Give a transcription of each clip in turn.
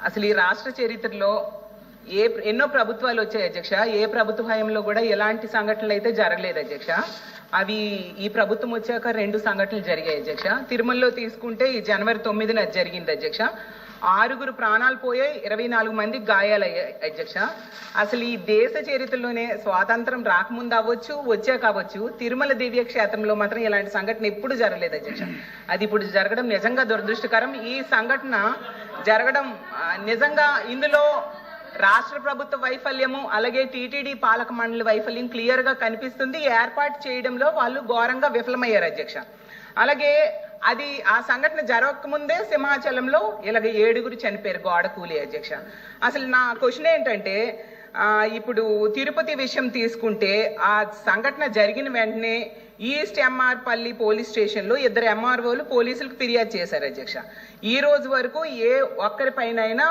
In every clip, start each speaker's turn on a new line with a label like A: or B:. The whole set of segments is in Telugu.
A: అసలు ఈ రాష్ట్ర చరిత్రలో ఎన్నో ప్రభుత్వాలు వచ్చాయి అధ్యక్ష. ఏ ప్రభుత్వ హయాంలో కూడా ఎలాంటి సంఘటనలు అయితే జరగలేదు అధ్యక్ష. అవి ఈ ప్రభుత్వం వచ్చాక 2 సంఘటనలు జరిగాయి అధ్యక్ష. తిరుమలలో తీసుకుంటే ఈ జనవరి 9న జరిగింది అధ్యక్ష. 6 ప్రాణాలు పోయాయి, 24 మందికి గాయాలయ్యాయి అధ్యక్ష. అసలు ఈ దేశ చరిత్రలోనే స్వాతంత్రం రాకముందు అవ్వచ్చు, వచ్చాక అవ్వచ్చు, తిరుమల దివ్య క్షేత్రంలో మాత్రం ఇలాంటి సంఘటన ఎప్పుడు జరగలేదు అధ్యక్ష. అది ఇప్పుడు జరగడం నిజంగా దురదృష్టకరం. ఈ సంఘటన జరగడం నిజంగా ఇందులో రాష్ట్ర ప్రభుత్వ వైఫల్యము, అలాగే టీటీడీ పాలక మండలి వైఫల్యం క్లియర్ గా కనిపిస్తుంది. ఏర్పాటు చేయడంలో వాళ్ళు ఘోరంగా విఫలమయ్యారు అధ్యక్ష. అలాగే అది ఆ సంఘటన జరగకముందే సింహాచలంలో ఇలాగ 7 చనిపోయారు గోడ కూలి అధ్యక్ష. అసలు నా క్వశ్చన్ ఏంటంటే, ఇప్పుడు తిరుపతి విషయం తీసుకుంటే ఆ సంఘటన జరిగిన వెంటనే ఈస్ట్ ఎంఆర్ పల్లి పోలీస్ స్టేషన్ లో 2 ఎంఆర్ఓలు పోలీసులకు ఫిర్యాదు చేశారు అధ్యక్ష. ఈ రోజు వరకు ఏ ఒక్కరిపైనైనా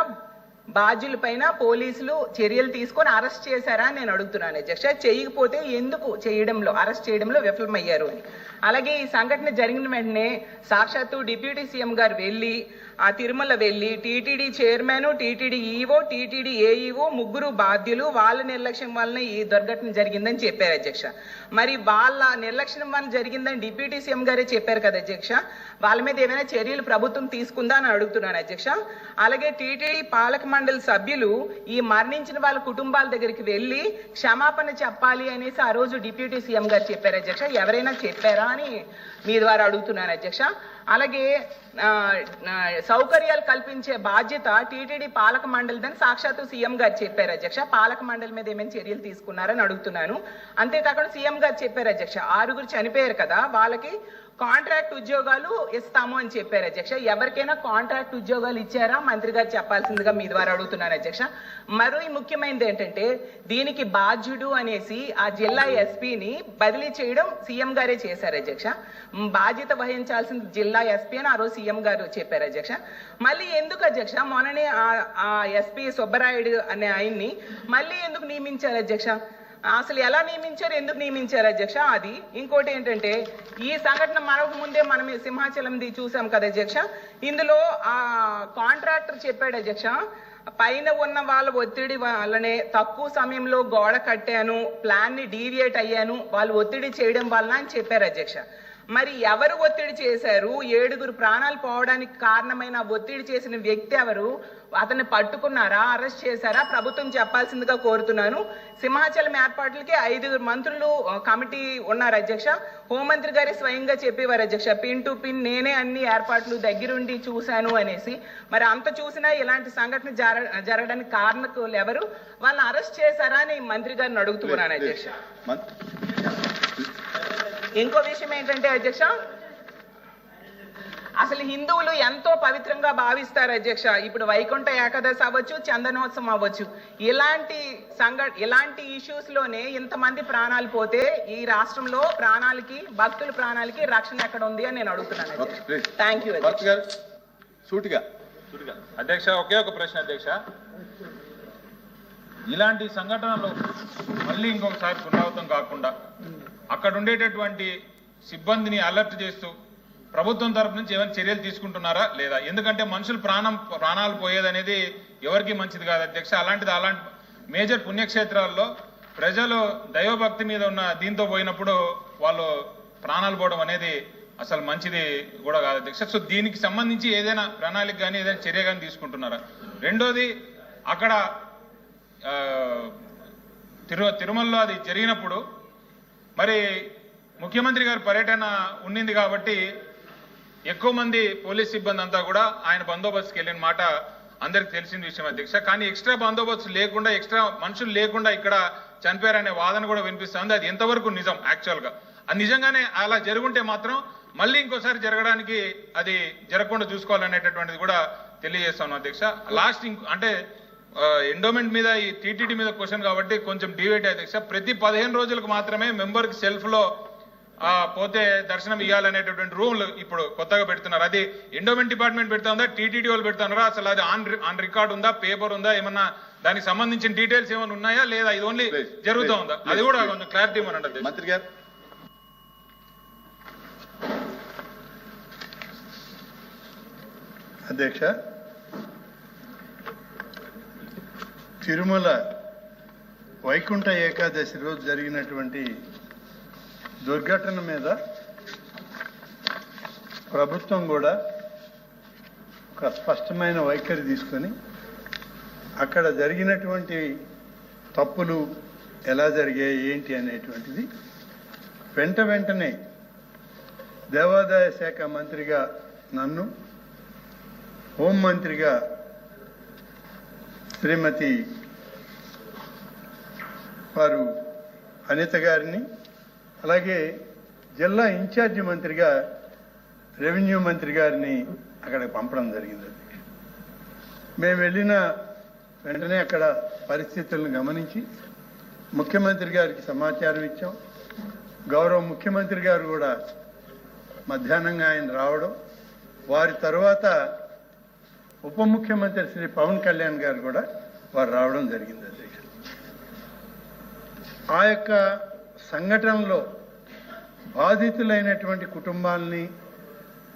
A: బాధ్యులపైన పోలీసులు చర్యలు తీసుకొని అరెస్ట్ చేశారా అని నేను అడుగుతున్నాను అధ్యక్ష. చేయకపోతే ఎందుకు అరెస్ట్ చేయడంలో విఫలమయ్యారు అని. అలాగే ఈ సంఘటన జరిగిన వెంటనే సాక్షాత్తు డిప్యూటీ సీఎం గారు వెళ్ళి ఆ తిరుమల వెళ్ళి TTD chairman, TTD EO, TTD AEO 3 బాధ్యులు వాళ్ళ నిర్లక్ష్యం వలన ఈ దుర్ఘటన జరిగిందని చెప్పారు అధ్యక్ష. మరి వాళ్ళ నిర్లక్ష్యం వల్ల జరిగిందని డిప్యూటీ సీఎం గారే చెప్పారు కదా అధ్యక్ష. వాళ్ళ మీద ఏమైనా చర్యలు ప్రభుత్వం తీసుకుందా అని అడుగుతున్నాను అధ్యక్ష. అలాగే టీటీడీ పాలక మండలి సభ్యులు ఈ మరణించిన వాళ్ళ కుటుంబాల దగ్గరికి వెళ్ళి క్షమాపణ చెప్పాలి అనేసి ఆ రోజు డిప్యూటీ సీఎం గారు చెప్పారు అధ్యక్ష. ఎవరైనా చెప్పారా అని మీ ద్వారా అడుగుతున్నాను అధ్యక్ష. అలాగే సౌకర్యాలు కల్పించే బాధ్యత టీటీడీ పాలక మండలిదని సాక్షాత్తు సీఎం గారు చెప్పారు అధ్యక్ష. పాలక మండలి మీద ఏమైనా చర్యలు తీసుకున్నారని అడుగుతున్నాను. అంతేకాకుండా సీఎం గారు చెప్పారు అధ్యక్ష, 6 చనిపోయారు కదా, వాళ్ళకి కాంట్రాక్ట్ ఉద్యోగాలు ఇస్తాము అని చెప్పారు అధ్యక్ష. ఎవరికైనా కాంట్రాక్ట్ ఉద్యోగాలు ఇచ్చారా మంత్రి గారు చెప్పాల్సిందిగా మీ ద్వారా అడుగుతున్నాను అధ్యక్ష. మరో ముఖ్యమైనది ఏంటంటే, దీనికి బాధ్యుడు అనేసి ఆ జిల్లా ఎస్పీని బదిలీ చేయడం సీఎం గారే చేశారు అధ్యక్ష. బాధ్యత వహించాల్సింది జిల్లా ఎస్పీ అని ఆ రోజు సీఎం గారు చెప్పారు అధ్యక్ష. మళ్ళీ ఎందుకు అధ్యక్ష మొన్ననే ఆ ఎస్పీ సుబ్బరాయుడు అనే ఆయన్ని మళ్ళీ ఎందుకు నియమించారు అధ్యక్ష? అసలు ఎలా నియమించారు, ఎందుకు నియమించారు అధ్యక్ష? అది ఇంకోటి ఏంటంటే, ఈ సంఘటన మరొక ముందే మనం సింహాచలంది చూసాం కదా అధ్యక్ష. ఇందులో ఆ కాంట్రాక్టర్ చెప్పాడు అధ్యక్ష, పైన ఉన్న వాళ్ళ ఒత్తిడి వల్లనే తక్కువ సమయంలో గోడ కట్టాను, ప్లాన్ ని డీవియేట్ అయ్యాను, వాళ్ళు ఒత్తిడి చేయడం వలన అని చెప్పారు అధ్యక్ష. మరి ఎవరు ఒత్తిడి చేశారు? 7 ప్రాణాలు పోవడానికి కారణమైన ఒత్తిడి చేసిన వ్యక్తి ఎవరు? అతన్ని పట్టుకున్నారా, అరెస్ట్ చేశారా? ప్రభుత్వం చెప్పాల్సిందిగా కోరుతున్నాను. సింహాచలం ఏర్పాట్లకి 5 మంత్రులు కమిటీ ఉన్నారు అధ్యక్ష. హోంమంత్రి గారి స్వయంగా చెప్పేవారు అధ్యక్ష, పిన్ టు పిన్ నేనే అన్ని ఏర్పాట్లు దగ్గరుండి చూశాను అనేసి. మరి అంత చూసినా ఇలాంటి సంఘటన జరగడానికి కారణకులు ఎవరు? వాళ్ళని అరెస్ట్ చేశారా అని మంత్రి గారిని అడుగుతున్నాను అధ్యక్ష. ఇంకో విషయం ఏంటంటే అధ్యక్ష, అసలు హిందువులు ఎంతో పవిత్రంగా భావిస్తారు అధ్యక్ష. ఇప్పుడు వైకుంఠ ఏకాదశి అవ్వచ్చు, చందనోత్సవం అవ్వచ్చు, ఇలాంటి ఇష్యూస్ లోనే ఇంతమంది ప్రాణాలు పోతే ఈ రాష్ట్రంలో భక్తుల ప్రాణాలకి రక్షణ ఎక్కడ ఉంది అని నేను అడుగుతున్నాను. థ్యాంక్ యూ
B: అధ్యక్ష. ఒకే ఒక ప్రశ్న అధ్యక్ష, ఇలాంటి సంఘటనలు మళ్ళీ ఇంకొకసారి పునరావృతం కాకుండా అక్కడ ఉండేటటువంటి సిబ్బందిని అలర్ట్ చేస్తూ ప్రభుత్వం తరపు నుంచి ఏమైనా చర్యలు తీసుకుంటున్నారా లేదా? ఎందుకంటే మనుషులు ప్రాణాలు పోయేదనేది ఎవరికి మంచిది కాదు అధ్యక్ష. అలాంటి మేజర్ పుణ్యక్షేత్రాల్లో ప్రజలు దైవభక్తి మీద ఉన్న దీంతో పోయినప్పుడు వాళ్ళు ప్రాణాలు పోవడం అనేది అసలు మంచిది కూడా కాదు అధ్యక్ష. సో దీనికి సంబంధించి ఏదైనా ప్రణాళిక కానీ ఏదైనా చర్య కానీ తీసుకుంటున్నారా? రెండోది, అక్కడ తిరుమలలో అది జరిగినప్పుడు మరి ముఖ్యమంత్రి గారి పర్యటన ఉండింది కాబట్టి ఎక్కువ మంది పోలీస్ సిబ్బంది అంతా కూడా ఆయన బందోబస్తుకి వెళ్ళిన మాట అందరికి తెలిసిన విషయం అధ్యక్ష. కానీ ఎక్స్ట్రా బందోబస్తు లేకుండా, ఎక్స్ట్రా మనుషులు లేకుండా ఇక్కడ చనిపోయారనే వాదన కూడా వినిపిస్తుంది. అది ఎంతవరకు నిజం? యాక్చువల్గా అది నిజంగానే అలా జరుగుంటే మాత్రం మళ్ళీ ఇంకోసారి జరగడానికి అది జరగకుండా చూసుకోవాలనేటటువంటిది కూడా తెలియజేస్తాను అధ్యక్ష. లాస్ట్ అంటే ఎండోమెంట్ మీద ఈ టీటీడీ మీద క్వశ్చన్ కాబట్టి కొంచెం డివేట్ అధ్యక్ష. ప్రతి 15 రోజులకు మాత్రమే మెంబర్కి సెల్ఫ్లో పోతే దర్శనం ఇవ్వాలనేటటువంటి రూల్ ఇప్పుడు కొత్తగా పెడుతున్నారు. అది ఎండోమెంట్ డిపార్ట్మెంట్ పెడతా ఉందా, టీటీడీ వాళ్ళు పెడుతున్నారా? అసలు అది ఆన్ రికార్డ్ ఉందా, పేపర్ ఉందా, ఏమన్నా దానికి సంబంధించిన డీటెయిల్స్ ఏమైనా ఉన్నాయా లేదా? ఇది ఓన్లీ జరుగుతూ ఉందా? అది కూడా కొంచెం క్లారిటీ ఇవ్వనండి మంత్రి గారు.
C: అధ్యక్ష, తిరుమల వైకుంఠ ఏకాదశి రోజు జరిగినటువంటి దుర్ఘటన మీద ప్రభుత్వం కూడా ఒక స్పష్టమైన వైఖరి తీసుకొని అక్కడ జరిగినటువంటి తప్పులు ఎలా జరిగాయి ఏంటి అనేటువంటిది వెంటనే దేవాదాయ శాఖ మంత్రిగా నన్ను, హోంమంత్రిగా శ్రీమతి వారు అనిత గారిని, అలాగే జిల్లా ఇన్ఛార్జి మంత్రిగా రెవెన్యూ మంత్రి గారిని అక్కడికి పంపడం జరిగింది. మేము వెళ్ళిన వెంటనే అక్కడ పరిస్థితులను గమనించి ముఖ్యమంత్రి గారికి సమాచారం ఇచ్చాం. గౌరవ ముఖ్యమంత్రి గారు కూడా మధ్యాహ్నంగా ఆయన రావడం, వారి తర్వాత ఉప ముఖ్యమంత్రి శ్రీ పవన్ కళ్యాణ్ గారు కూడా వారు రావడం జరిగింది. అధ్యక్ష, ఆ యొక్క సంఘటనలో బాధితులైనటువంటి కుటుంబాలని,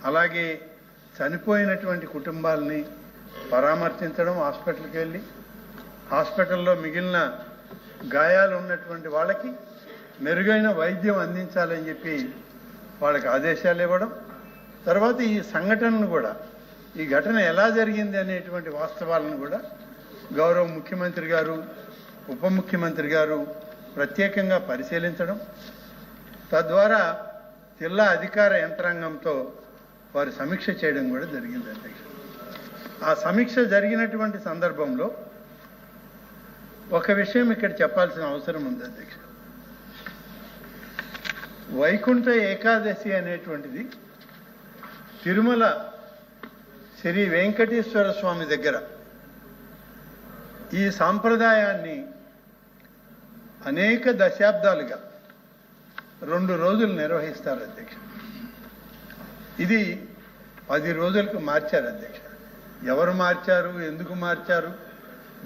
C: అలాగే చనిపోయినటువంటి కుటుంబాలని పరామర్శించడం, హాస్పిటల్కి వెళ్ళి హాస్పిటల్లో మిగిలిన గాయాలు ఉన్నటువంటి వాళ్ళకి మెరుగైన వైద్యం అందించాలని చెప్పి వాళ్ళకి ఆదేశాలు ఇవ్వడం, తర్వాత ఈ సంఘటనను కూడా, ఈ ఘటన ఎలా జరిగింది అనేటువంటి వాస్తవాలను కూడా గౌరవ ముఖ్యమంత్రి గారు, ఉప ముఖ్యమంత్రి గారు ప్రత్యేకంగా పరిశీలించడం, తద్వారా జిల్లా అధికార యంత్రాంగంతో వారు సమీక్ష చేయడం కూడా జరిగింది. అధ్యక్ష, ఆ సమీక్ష జరిగినటువంటి సందర్భంలో ఒక విషయం ఇక్కడ చెప్పాల్సిన అవసరం ఉంది. అధ్యక్ష, వైకుంఠ ఏకాదశి అనేటువంటిది తిరుమల శ్రీ వెంకటేశ్వర స్వామి దగ్గర ఈ సాంప్రదాయాన్ని అనేక దశాబ్దాలుగా 2 రోజులు నిర్వహిస్తారు. అధ్యక్ష, ఇది 10 రోజులకు మార్చారు. అధ్యక్ష, ఎవరు మార్చారు, ఎందుకు మార్చారు,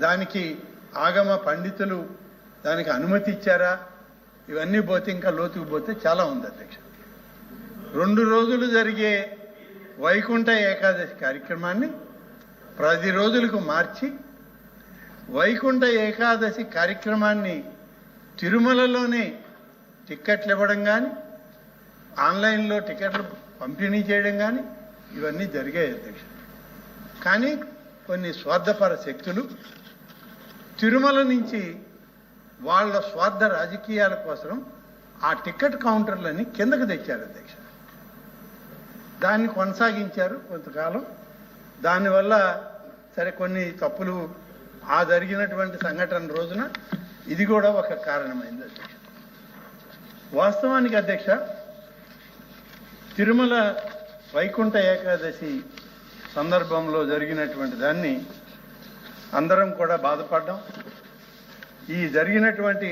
C: దానికి ఆగమ పండితులు దానికి అనుమతి ఇచ్చారా, ఇవన్నీ పోతే ఇంకా లోతుకు పోతే చాలా ఉంది. అధ్యక్ష, 2 రోజులు జరిగే వైకుంఠ ఏకాదశి కార్యక్రమాన్ని 10 రోజులకు మార్చి వైకుంఠ ఏకాదశి కార్యక్రమాన్ని తిరుమలలోనే టిక్కెట్లు ఇవ్వడం కానీ, ఆన్లైన్లో టికెట్లు పంపిణీ చేయడం కానీ ఇవన్నీ జరిగాయి. అధ్యక్ష, కానీ కొన్ని స్వార్థపర శక్తులు తిరుమల నుంచి వాళ్ళ స్వార్థ రాజకీయాల కోసం ఆ టికెట్ కౌంటర్లని కిందకు తెచ్చారు. అధ్యక్ష, దాన్ని కొనసాగించారు కొంతకాలం. దానివల్ల సరే కొన్ని తప్పులు ఆ జరిగినటువంటి సంఘటన రోజున ఇది కూడా ఒక కారణమైంది. అధ్యక్ష, వాస్తవానికి అధ్యక్ష, తిరుమల వైకుంఠ ఏకాదశి సందర్భంలో జరిగినటువంటి దాన్ని అందరం కూడా బాధపడ్డాం. ఈ జరిగినటువంటి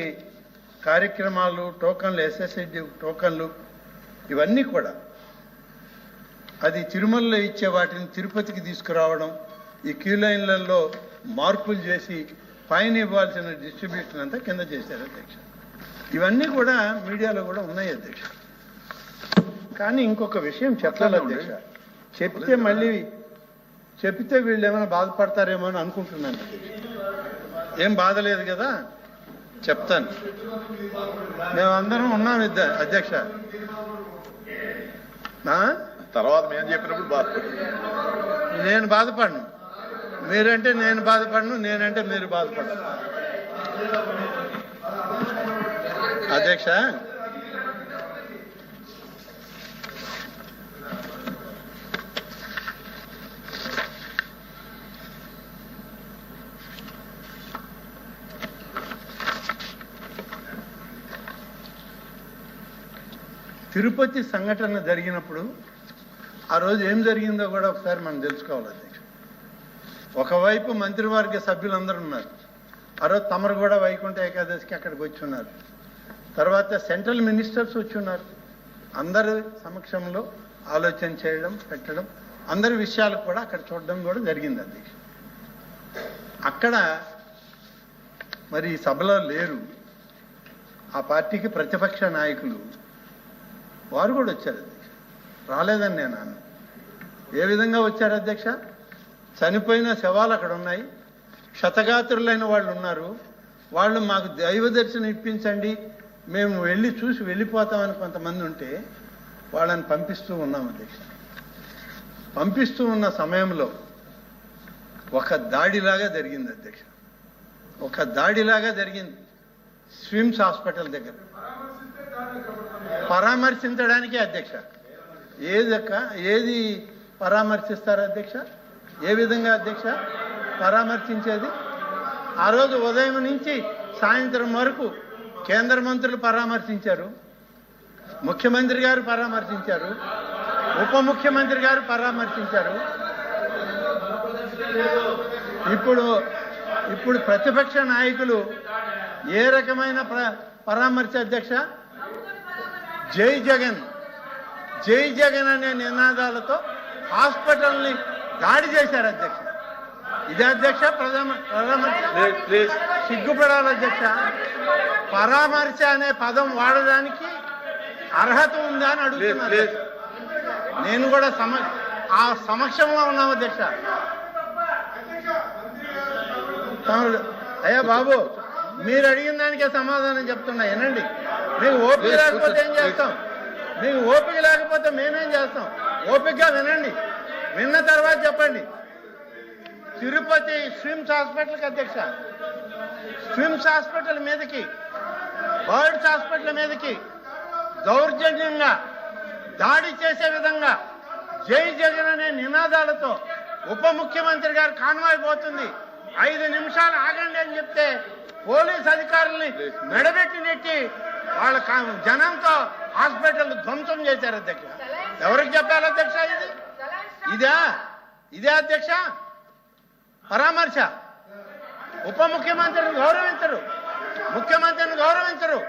C: కార్యక్రమాలు, టోకన్లు, ఎస్ఎస్ఐడి టోకన్లు, ఇవన్నీ కూడా అది తిరుమలలో ఇచ్చే వాటిని తిరుపతికి తీసుకురావడం, ఈ క్యూ లైన్లలో మార్పులు చేసి పైన ఇవ్వాల్సిన డిస్ట్రిబ్యూషన్ అంతా కింద చేశారు. అధ్యక్ష, ఇవన్నీ కూడా మీడియాలో కూడా ఉన్నాయి. అధ్యక్ష, కానీ ఇంకొక విషయం చెప్పాలి. అధ్యక్ష, చెప్తే వీళ్ళు ఏమైనా బాధపడతారేమో అని అనుకుంటున్నాను. అధ్యక్ష, ఏం బాధ లేదు కదా, చెప్తాను. మేమందరం ఉన్నాం. అధ్యక్ష,
D: తర్వాత మేము చెప్పినప్పుడు బాధపడు.
C: నేను బాధపడను, మీరంటే నేను బాధపడను, నేనంటే మీరు బాధపడను. అధ్యక్ష, తిరుపతి సంఘటన జరిగినప్పుడు ఆ రోజు ఏం జరిగిందో కూడా ఒకసారి మనం తెలుసుకోవాలి. అధ్యక్ష, ఒకవైపు మంత్రివర్గ సభ్యులందరూ ఉన్నారు. ఆ రోజు తమరు కూడా వైకుంఠ ఏకాదశికి అక్కడికి వచ్చి ఉన్నారు. తర్వాత సెంట్రల్ మినిస్టర్స్ వచ్చి ఉన్నారు. అందరి సమక్షంలో ఆలోచన చేయడం, పెట్టడం, అందరి విషయాలు కూడా అక్కడ చూడడం కూడా జరిగింది. అధ్యక్ష, అక్కడ మరి సభలో లేరు ఆ పార్టీకి ప్రతిపక్ష నాయకులు, వారు కూడా వచ్చారు. అధ్యక్ష, రాలేదని నేను అన్నాను. ఏ విధంగా వచ్చారు అధ్యక్ష? చనిపోయిన శవాలు అక్కడ ఉన్నాయి, క్షతగాత్రులైన వాళ్ళు ఉన్నారు. వాళ్ళు మాకు దైవ దర్శనం ఇప్పించండి, మేము వెళ్ళి చూసి వెళ్ళిపోతామని కొంతమంది ఉంటే వాళ్ళని పంపిస్తూ ఉన్నాం అధ్యక్ష. పంపిస్తూ ఉన్న సమయంలో ఒక దాడిలాగా జరిగింది అధ్యక్ష. ఒక దాడిలాగా జరిగింది స్విమ్స్ హాస్పిటల్ దగ్గర. పరామర్శించడానికే అధ్యక్ష. ఏది పరామర్శిస్తారు అధ్యక్ష? ఏ విధంగా అధ్యక్ష పరామర్శించేది? ఆ రోజు ఉదయం నుంచి సాయంత్రం వరకు కేంద్ర మంత్రులు పరామర్శించారు, ముఖ్యమంత్రి గారు పరామర్శించారు, ఉప ముఖ్యమంత్రి గారు పరామర్శించారు. ఇప్పుడు ప్రతిపక్ష నాయకులు ఏ రకమైన పరామర్శ అధ్యక్ష? జై జగన్, జై జగన్ అనే నినాదాలతో హాస్పిటల్ని దాడి చేశారు అధ్యక్ష. ఇదే అధ్యక్ష పరామర్శ? సిగ్గుపడాలి అధ్యక్ష. పరామర్శ అనే పదం వాడడానికి అర్హత ఉందా అని అడుగుతున్నాను. నేను కూడా ఆ సమక్షంలో ఉన్నాం అధ్యక్ష. అయ్యా బాబు, మీరు అడిగిన దానికే సమాధానం చెప్తున్నా వినండి. మీకు ఓపిక లేకపోతే ఏం చేస్తాం? మీకు ఓపిక లేకపోతే మేమేం చేస్తాం? ఓపికగా వినండి, విన్న తర్వాత చెప్పండి. తిరుపతి స్విమ్స్ హాస్పిటల్కి అధ్యక్ష, స్విమ్స్ హాస్పిటల్ మీదకి, బర్డ్స్ హాస్పిటల్ మీదకి దౌర్జన్యంగా దాడి చేసే విధంగా జై జగన్ అనే నినాదాలతో ఉప ముఖ్యమంత్రి గారు కాన్వాయ్ పోతుంది, 5 నిమిషాలు ఆగండి అని చెప్తే పోలీస్ అధికారుల్ని మెడబెట్టి నెట్టి వాళ్ళ జనంతో హాస్పిటల్ ధ్వంసం చేశారు అధ్యక్ష. ఎవరికి చెప్పాలి అధ్యక్ష? ఇదే అధ్యక్ష పరామర్శ? ఉప ముఖ్యమంత్రిని గౌరవించరు, ముఖ్యమంత్రిని గౌరవించరు,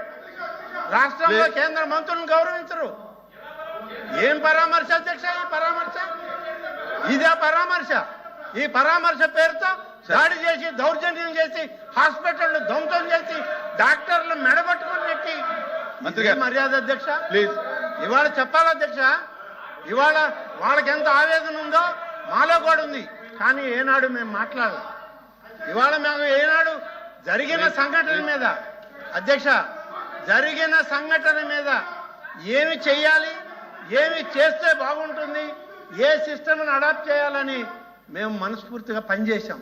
C: రాష్ట్రంలో కేంద్ర మంత్రులను గౌరవించరు. ఏం పరామర్శ అధ్యక్ష ఈ పరామర్శ? ఇదే పరామర్శ? ఈ పరామర్శ పేరుతో దాడి చేసి దౌర్జన్యం చేసి హాస్పిటల్ ధ్వంసం చేసి డాక్టర్లు మెడబట్టుకుని నెట్టి మర్యాద అధ్యక్ష?
B: ప్లీజ్
C: ఇవాళ చెప్పాలి అధ్యక్ష. ఇవాళ వాళ్ళకి ఎంత ఆవేదన ఉందో మాలో కూడా ఉంది, కానీ ఏనాడు మేము మాట్లాడాలి. ఇవాళ మేము ఏనాడు జరిగిన సంఘటన మీద అధ్యక్ష, జరిగిన సంఘటన మీద ఏమి చెయ్యాలి, ఏమి చేస్తే బాగుంటుంది, ఏ సిస్టమ్ని అడాప్ట్ చేయాలని మేము మనస్ఫూర్తిగా పనిచేశాం.